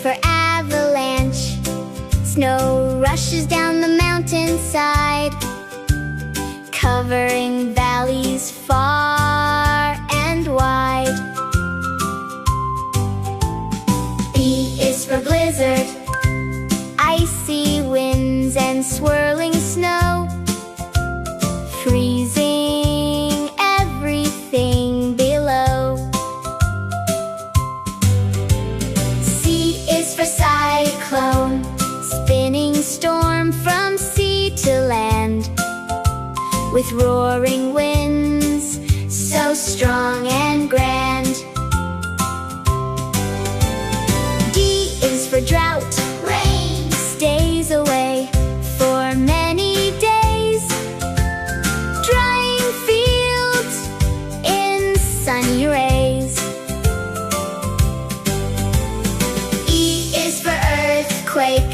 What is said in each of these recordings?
for avalanche. Snow rushes down the mountainside, covering valleys far and wide. B is for blizzard, icy winds and swirling snow, freezing everything below. C is for cyclone, spinning storm from sea to land, with roaring winds so strong and grand. D is for drought, rain stays away for many days, drying fields in sunny rays. E is for earthquake,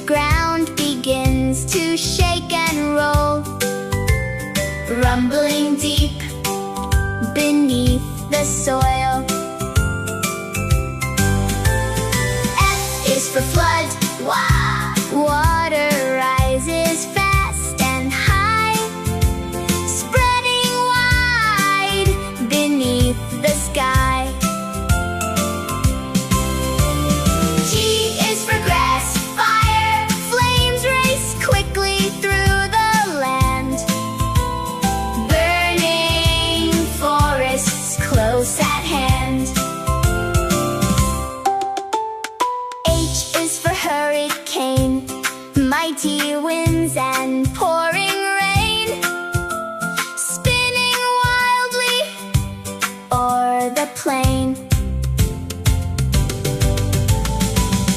ground begins to shake and roll, rumbling deep beneath the soil. F is for flood, water rises fast and high, spreading wide beneath the sky. G is for grass fire, flames race quickly through the land, burning forests close at hand. H is for hurricane, mighty winds and pouring rain, spinning wildly o'er the plain.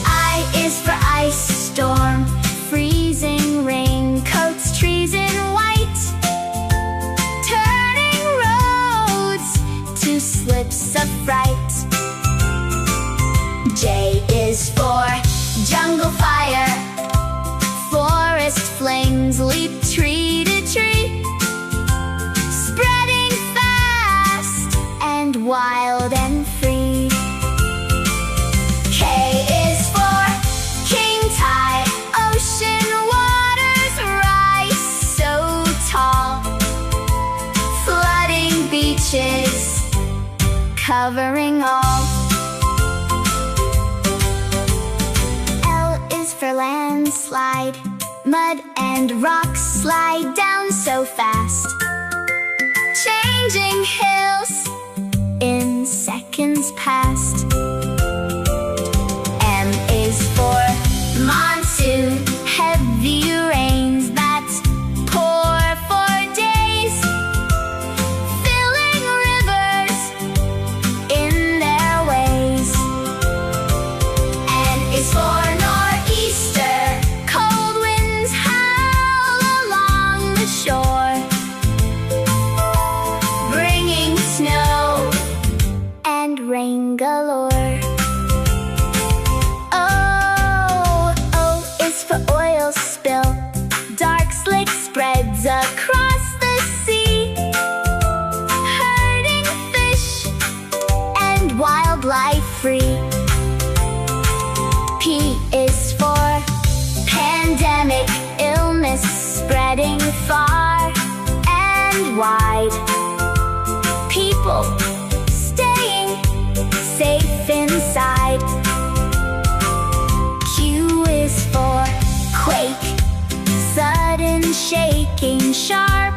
I is for ice storm, freezing rain coats trees in white, turning roads to slips of fright. J is for jungle fire, forest flames leap tree to tree, spreading fast and wild and free. K is for king tide, ocean waters rise so tall, flooding beaches, covering all. L is for landslide, mud and rocks slide down so fast, changing hills in seconds past. M is for monsoon, heavy rains that pour for days, filling rivers in their ways. N is for nor'easter, cold winds howl along the shore, bringing snow and rain galore. O is for oil spill, dark slick spreads across the sea, hurting fish and wildlife free. P is for pandemic, illness spreading far and wide, people staying safe inside. Q is for quake, sudden shaking, sharp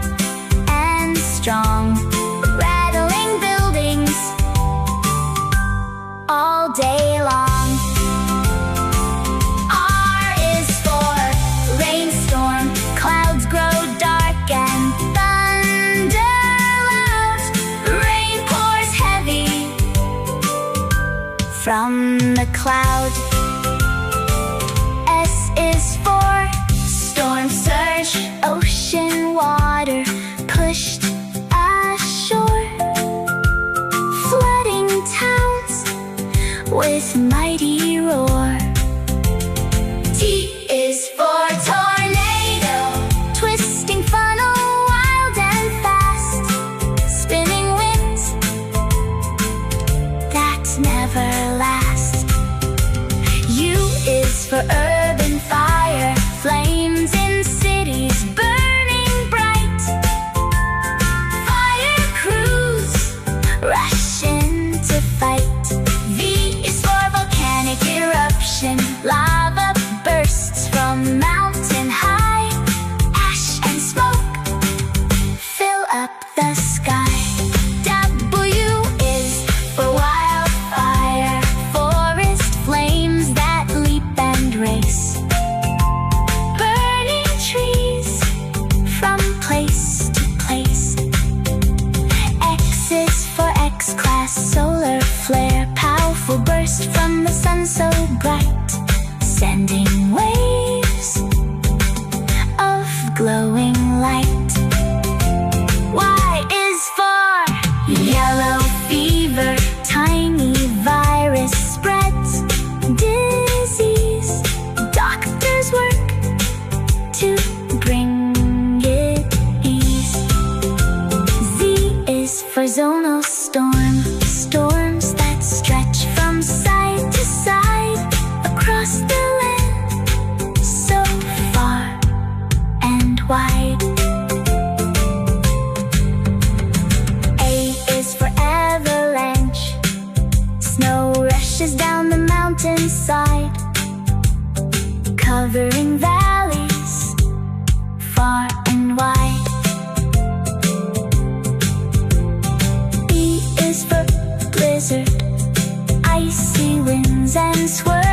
and strong, rattling buildings all day long. R is for rainstorm, clouds grow dark and thunder loud, rain pours heavy from the cloud. S is for storm surge, ocean water pushed ashore, flooding towns with mighty roar. T is for tornado, twisting funnel wild and fast, spinning winds that never last. for urban fire, flames in cities burning bright. Fire crews rush in to fight. V is for volcanic eruption, lava bursts from mountain high. Ash and smoke fill up the sky. W is for wildfire, forest flames that leap and race. Burning trees from place to place. X is for X-class solar flare, powerful burst from the sun so bright, sending waves of glowing light. Y is for yellow fever, tiny virus spreads disease. Doctors work to bring it ease. Z is for zonal storm, storms that stretch from side to side across the land, so far and wide. A is for avalanche, snow rushes down the mountainside, covering valleys far and wide. B is for blizzard, icy winds and swirls.